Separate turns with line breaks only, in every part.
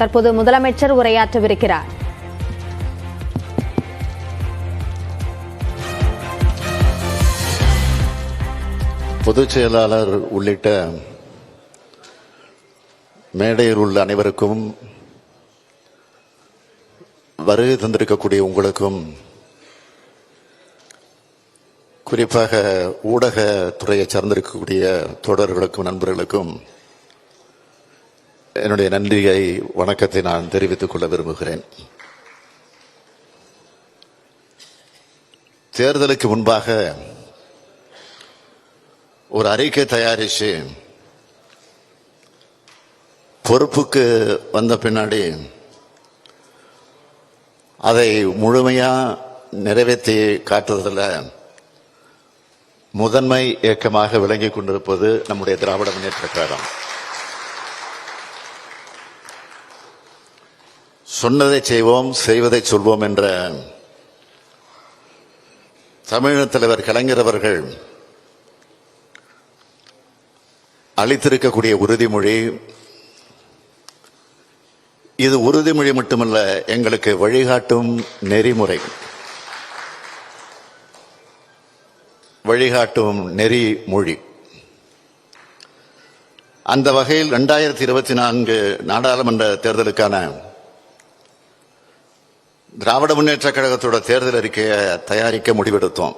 தற்போது முதலமைச்சர் உரையாற்றவிருக்கிறார்.
பொதுச் செயலாளர் உள்ளிட்ட மேடையில் உள்ள அனைவருக்கும், வருகை தந்திருக்கக்கூடிய உங்களுக்கும், குறிப்பாக ஊடகத்துறையை சார்ந்திருக்கக்கூடிய தோழர்களுக்கும் நண்பர்களுக்கும் என்னுடைய நன்றியை, வணக்கத்தை நான் தெரிவித்துக் கொள்ள விரும்புகிறேன். தேர்தலுக்கு முன்பாக ஒரு அறிக்கை தயாரித்து பொறுப்புக்கு வந்த பின்னாடி அதை முழுமையா நிறைவேற்றி காட்டுவதில் முதன்மை இயக்கமாக விளங்கிக் கொண்டிருப்பது நம்முடைய திராவிட முன்னேற்ற கழகம். சொன்னதை செய்வோம், செய்வதை சொல்வோம் என்ற தமிழக தலைவர் கலைஞர் அவர்கள் அளித்திருக்கக்கூடிய உறுதிமொழி, இது உறுதிமொழி மட்டுமல்ல, எங்களுக்கு வழிகாட்டும் நெறிமுறை, வழிகாட்டும் நெறிமொழி. அந்த வகையில் 2024 நாடாளுமன்ற தேர்தலுக்கான திராவிட முன்னேற்ற கழகத்தோட தேர்தல் அறிக்கையை தயாரிக்க முடிவெடுத்தோம்.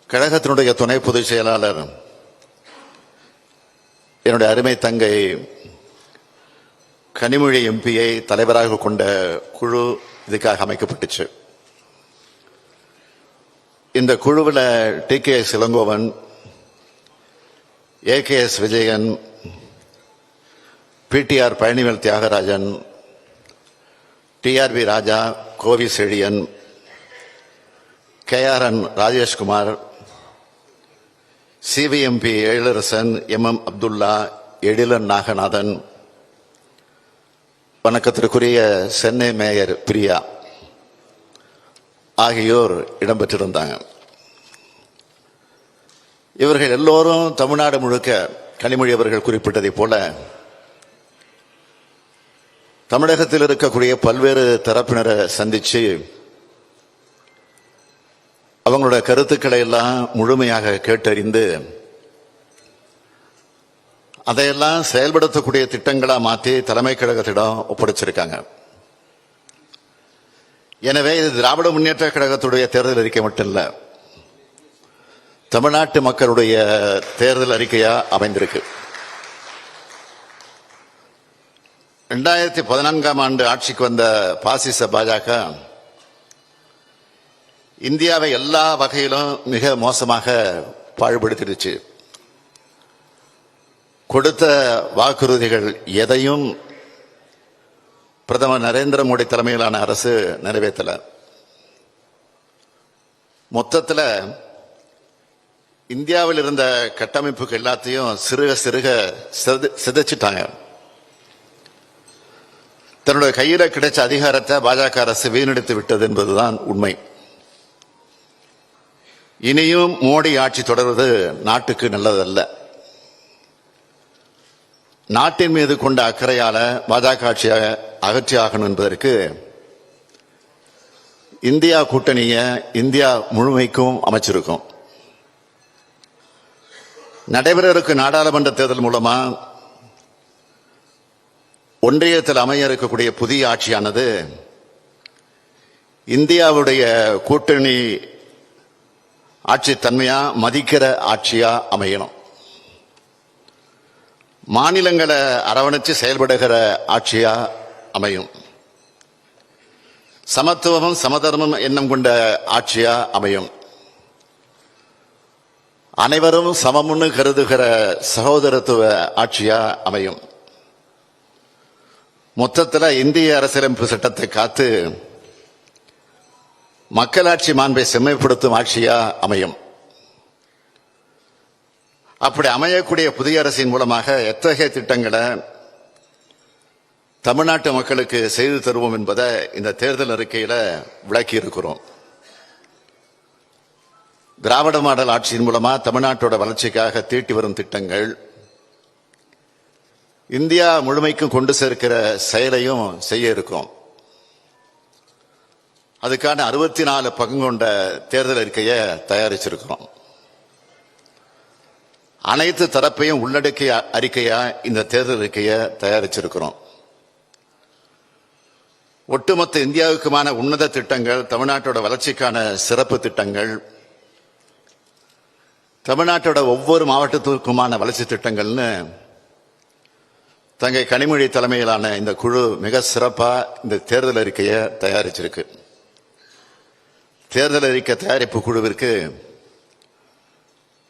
கழகத்தினுடைய துணை பொதுச் செயலாளர் என்னுடைய அருமை தங்கை கனிமொழி எம்பியை தலைவராக கொண்ட குழு இதுக்காக அமைக்கப்பட்டுச்சு. இந்த குழுவில் TKS Elangovan, AKS Vijayan, PTR Palanivel Thiagarajan, TRB ராஜா, கோவி Chezhiyan, KRN Rajeshkumar, CVMP Ezhilarasan, MM Abdullah, Ezhilan Naganathan, வணக்கத்திற்குரிய சென்னை மேயர் பிரியா ஆகியோர் இடம்பெற்றிருந்தாங்க. இவர்கள் எல்லோரும் தமிழ்நாடு முழுக்க கனிமொழி அவர்கள் குறிப்பிட்டதை போல தமிழகத்தில் இருக்கக்கூடிய பல்வேறு தரப்பினரை சந்திச்சு அவங்களோட கருத்துக்களை எல்லாம் முழுமையாக கேட்டறிந்து அதையெல்லாம் செயல்படுத்தக்கூடிய திட்டங்களா மாற்றி தலைமை கழகத்திடம் ஒப்படைச்சிருக்காங்க. எனவே இது திராவிட முன்னேற்ற கழகத்துடைய தேர்தல் அறிக்கை மட்டும் இல்ல, தமிழ்நாட்டு மக்களுடைய தேர்தல் அறிக்கையா அமைந்திருக்கு. 2014 ஆட்சிக்கு வந்த பாசிச பாஜக இந்தியாவை எல்லா வகையிலும் மிக மோசமாக பாழ்படுத்திடுச்சு. கொடுத்த வாக்குறுதிகள் எதையும் பிரதமர் நரேந்திர மோடி தலைமையிலான அரசு நிறைவேற்றல. மொத்தத்தில் இந்தியாவில் இருந்த கட்டமைப்புக்கு எல்லாத்தையும் சிறுக சிறுக சிதைச்சிட்டாங்க. தன்னுடைய கையில கிடைச்ச அதிகாரத்தை பாஜக அரசு வீணடித்து விட்டது என்பதுதான் உண்மை. இனியும் மோடி ஆட்சி தொடர்வது நாட்டுக்கு நல்லதல்ல. நாட்டின் மீது கொண்ட அக்கறையால பாஜக ஆட்சியை அகற்றி ஆகணும் என்பதற்கு இந்தியா கூட்டணியை இந்தியா முழுமைக்கும் அமைச்சிருக்கும். நடைபெற இருக்கும் நாடாளுமன்ற தேர்தல் மூலமா ஒன்றியத்தில் அமைய இருக்கக்கூடிய புதிய ஆட்சியானது இந்தியாவுடைய கூட்டணி ஆட்சி தன்மையா மதிக்கிற ஆட்சியா அமையணும். மாநிலங்களை அரவணைச்சு செயல்படுகிற ஆட்சியா அமையும். சமத்துவமும் சமதர்மம் எண்ணம் கொண்ட ஆட்சியா அமையும். அனைவரும் சமமுன்னு கருதுகிற சகோதரத்துவ ஆட்சியா அமையும். மொத்தத்தில் இந்திய அரசியலமைப்பு சட்டத்தை காத்து மக்களாட்சி மாண்பை செம்மைப்படுத்தும் ஆட்சியா அமையும். அப்படி அமையக்கூடிய புதிய அரசின் மூலமாக எத்தகைய திட்டங்களை தமிழ்நாட்டு மக்களுக்கு செய்து தருவோம் என்பதை இந்த தேர்தல் அறிக்கையில விளக்கி இருக்கிறோம். திராவிட மாடல் ஆட்சியின் மூலமா தமிழ்நாட்டோட வளர்ச்சிக்காக தீட்டி வரும் திட்டங்கள், இந்தியா முழுமைக்கும் கொண்டு சேர்க்கிற செயலையும் செய்ய இருக்கோம். அதுக்கான 64 பக்கம் கொண்ட தேர்தல் அறிக்கையை தயாரிச்சிருக்கிறோம். அனைத்து தரப்பையும் உள்ளடக்கிய அறிக்கையா இந்த தேர்தல் அறிக்கையை தயாரிச்சிருக்கிறோம். ஒட்டுமொத்த இந்தியாவுக்குமான உன்னத திட்டங்கள், தமிழ்நாட்டோட வளர்ச்சிக்கான சிறப்பு திட்டங்கள், தமிழ்நாட்டோட ஒவ்வொரு மாவட்டத்திற்குமான வளர்ச்சி திட்டங்கள்னு தங்கை கனிமொழி தலைமையிலான இந்த குழு மிக சிறப்பா இந்த தேர்தல் அறிக்கையை தயாரிச்சிருக்கு. தேர்தல் அறிக்கை தயாரிப்பு குழுவிற்கு,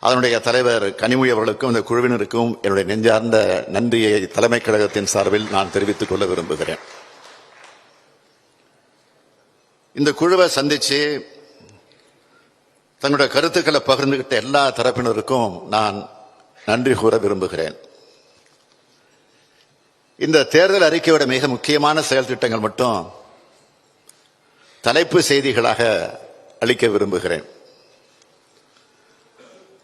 அதனுடைய தலைவர் கனிமொழி அவர்களுக்கும் இந்த குழுவினருக்கும் என்னுடைய நெஞ்சார்ந்த நன்றியை தலைமை கழகத்தின் சார்பில் நான் தெரிவித்துக் கொள்ள விரும்புகிறேன். இந்த குழுவை சந்திச்சு தங்களுடைய கருத்துக்களை பகிர்ந்துகிட்ட எல்லா தரப்பினருக்கும் நான் நன்றி கூற விரும்புகிறேன். இந்த தேர்தல் அறிக்கையோட மிக முக்கியமான செயல் திட்டங்கள் மட்டும் தலைப்பு செய்திகளாக அளிக்க விரும்புகிறேன்.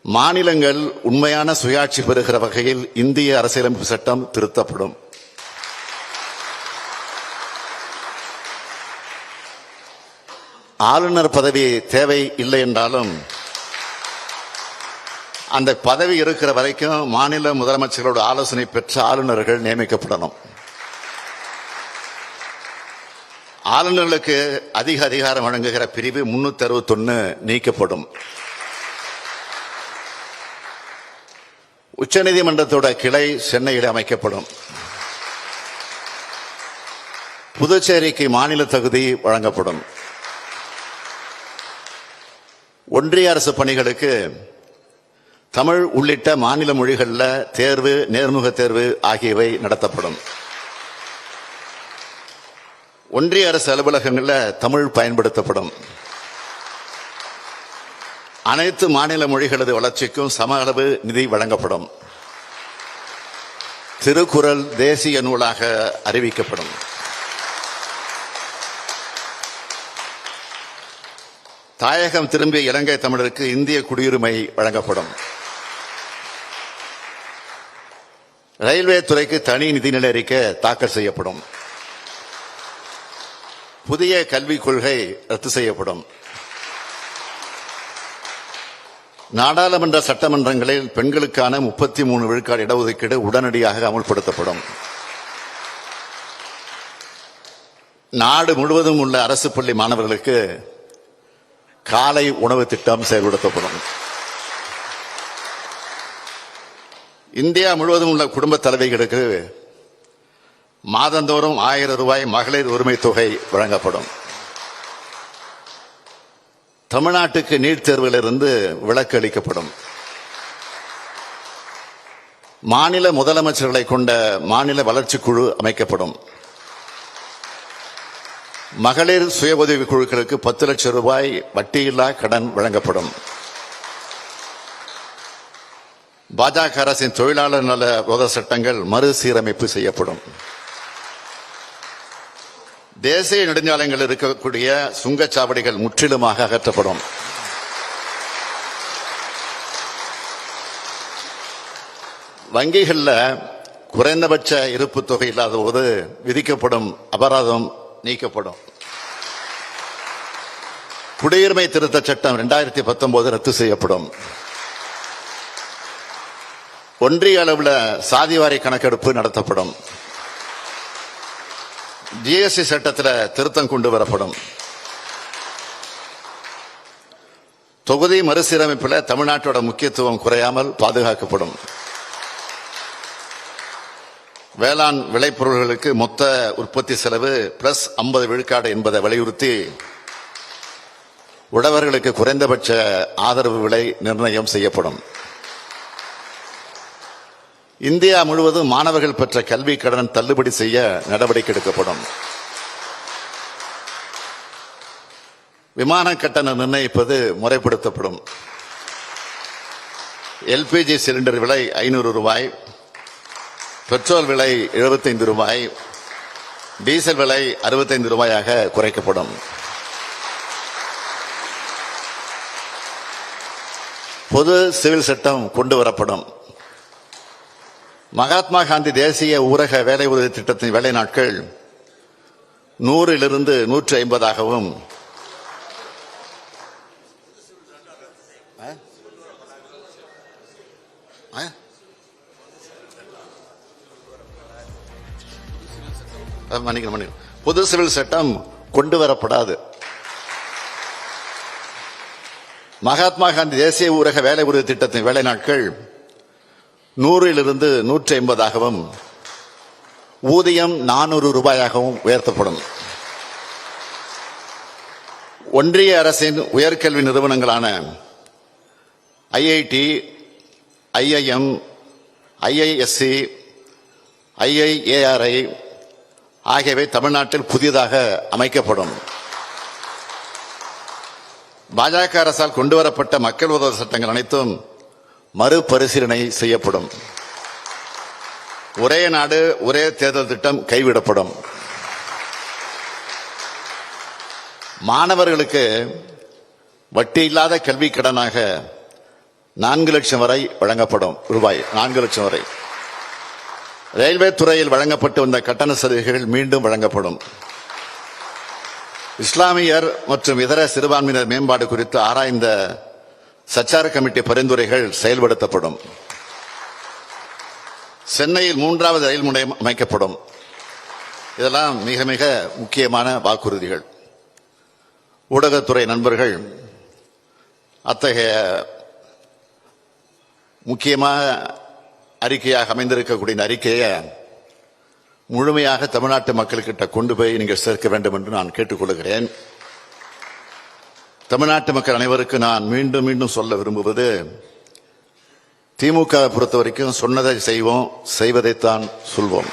மாநிலங்கள் உண்மையான சுயாட்சி பெறுகிற வகையில் இந்திய அரசியலமைப்பு சட்டம் திருத்தப்படும். ஆளுநர் பதவி தேவை இல்லை என்றாலும் அந்த பதவி இருக்கிற வரைக்கும் மாநில முதலமைச்சர்களோட ஆலோசனை பெற்ற ஆளுநர்கள் நியமிக்கப்படணும். ஆளுநர்களுக்கு அதிக அதிகாரம் வழங்குகிற பிரிவு 361 நீக்கப்படும். உச்சநீதிமன்றத்தோட கிளை சென்னையில் அமைக்கப்படும். புதுச்சேரிக்கு மாநில தகுதி வழங்கப்படும். ஒன்றிய அரசு பணிகளுக்கு தமிழ் உள்ளிட்ட மாநில மொழிகளில் தேர்வு, நேர்முக தேர்வு ஆகியவை நடத்தப்படும். ஒன்றிய அரசு அலுவலகங்களில் தமிழ் பயன்படுத்தப்படும். அனைத்து மாநில மொழிகளது வளர்ச்சிக்கும் சம அளவு நிதி வழங்கப்படும். திருக்குறள் தேசிய நூலாக அறிவிக்கப்படும். தாயகம் திரும்பிய இலங்கை தமிழருக்கு இந்திய குடியுரிமை வழங்கப்படும். ரயில்வே துறைக்கு தனி நிதிநிலை அறிக்கை தாக்கல் செய்யப்படும். புதிய கல்விக் கொள்கை ரத்து செய்யப்படும். நாடாளுமன்ற சட்டமன்றங்களில் பெண்களுக்கான 33 விழுக்காடு இடஒதுக்கீடு உடனடியாக அமல்படுத்தப்படும். நாடு முழுவதும் உள்ள அரசு பள்ளி மாணவர்களுக்கு காலை உணவு திட்டம் செயல்படுத்தப்படும். இந்தியா முழுவதும் உள்ள குடும்ப தலைவிகளுக்கு மாதந்தோறும் 1000 ரூபாய் மகளிர் உரிமை தொகை வழங்கப்படும். தமிழ்நாட்டுக்கு நீட் தேர்விலிருந்து விலக்கு அளிக்கப்படும். மாநில முதலமைச்சர்களை கொண்ட மாநில வளர்ச்சி குழு அமைக்கப்படும். மகளிர் சுய உதவி குழுக்களுக்கு 10 லட்சம் ரூபாய் வட்டியில்லா கடன் வழங்கப்படும். பாஜக அரசின் தொழிலாளர் நல விரோத சட்டங்கள் மறுசீரமைப்பு செய்யப்படும். தேசிய நெடுஞ்சாலைகளில் இருக்கக்கூடிய சுங்கச்சாவடிகள் முற்றிலுமாக அகற்றப்படும். வங்கிகளில் குறைந்தபட்ச இருப்பு தொகை இல்லாத போது விதிக்கப்படும் அபராதம் நீக்கப்படும். குடியுரிமை திருத்த சட்டம் 2019 ரத்து செய்யப்படும். ஒன்றிய அளவில் சாதிவாரி கணக்கெடுப்பு நடத்தப்படும். ஜிஎஸ்டி சட்டத்தில் திருத்தம் கொண்டு வரப்படும். தொகுதி மறுசீரமைப்பில் தமிழ்நாட்டோட முக்கியத்துவம் குறையாமல் பாதுகாக்கப்படும். வேளாண் விளைபொருள்களுக்கு மொத்த உற்பத்தி செலவு பிளஸ் 50 விழுக்காடு என்பதை வலியுறுத்தி உழவர்களுக்கு குறைந்தபட்ச ஆதரவு விலை நிர்ணயம் செய்யப்படும். இந்தியா முழுவதும் மாணவர்கள் பெற்ற கல்வி கடன் தள்ளுபடி செய்ய நடவடிக்கை எடுக்கப்படும். விமான கட்டணம் நிர்ணயிப்பது முறைப்படுத்தப்படும். எல்பிஜி சிலிண்டர் விலை 500 ரூபாய், பெட்ரோல் விலை 75 ரூபாய், டீசல் விலை 65 ரூபாயாக குறைக்கப்படும். பொது சிவில் சட்டம் கொண்டு வரப்படும். மகாத்மா காந்தி தேசிய ஊரக வேலை உறுதி திட்டத்தின் வேலை நாட்கள் 100லிருந்து 150ஆகவும் பொது சிவில் சட்டம் கொண்டு வரப்படாது. மகாத்மா காந்தி தேசிய ஊரக வேலை உறுதி திட்டத்தின் வேலை நாட்கள் 100லிருந்து 150ஆகவும் ஊதியம் 400 ரூபாயாகவும் உயர்த்தப்படும். ஒன்றிய அரசின் உயர்கல்வி நிறுவனங்களான IIT, IIM, IISc, IIARI ஆகியவை தமிழ்நாட்டில் புதிதாக அமைக்கப்படும். பாஜக அரசால் கொண்டுவரப்பட்ட மக்கள் விரோத சட்டங்கள் அனைத்தும் மறுபரிசீலனை செய்யப்படும். ஒரே நாடு ஒரே தேர்தல் திட்டம் கைவிடப்படும். மாணவர்களுக்கு வட்டி இல்லாத கல்வி கடனாக 4 லட்சம் வரை வழங்கப்படும். ரூபாய் 4 லட்சம் வரை. ரயில்வே துறையில் வழங்கப்பட்டு வந்த கட்டண சலுகைகள் மீண்டும் வழங்கப்படும். இஸ்லாமியர் மற்றும் இதர சிறுபான்மையினர் மேம்பாடு குறித்து ஆராய்ந்த சச்சார் கமிட்டி பரிந்துரைகள் செயல்படுத்தப்படும். சென்னையில் 3வது ரயில் முனையம் அமைக்கப்படும். இதெல்லாம் மிக மிக முக்கியமான வாக்குறுதிகள். ஊடகத்துறை நண்பர்கள் அத்தகைய முக்கியமான அறிக்கையாக அமைந்திருக்கக்கூடிய இந்த அறிக்கையை முழுமையாக தமிழ்நாட்டு மக்கள்கிட்ட கொண்டு போய் நீங்கள் சேர்க்க வேண்டும் என்று நான் கேட்டுக்கொள்கிறேன். தமிழ்நாட்டு மக்கள் அனைவருக்கு நான் மீண்டும் மீண்டும் சொல்ல விரும்புவது, திமுக பொறுத்த வரைக்கும் சொன்னதை செய்வோம், செய்வதைத்தான் சொல்வோம்.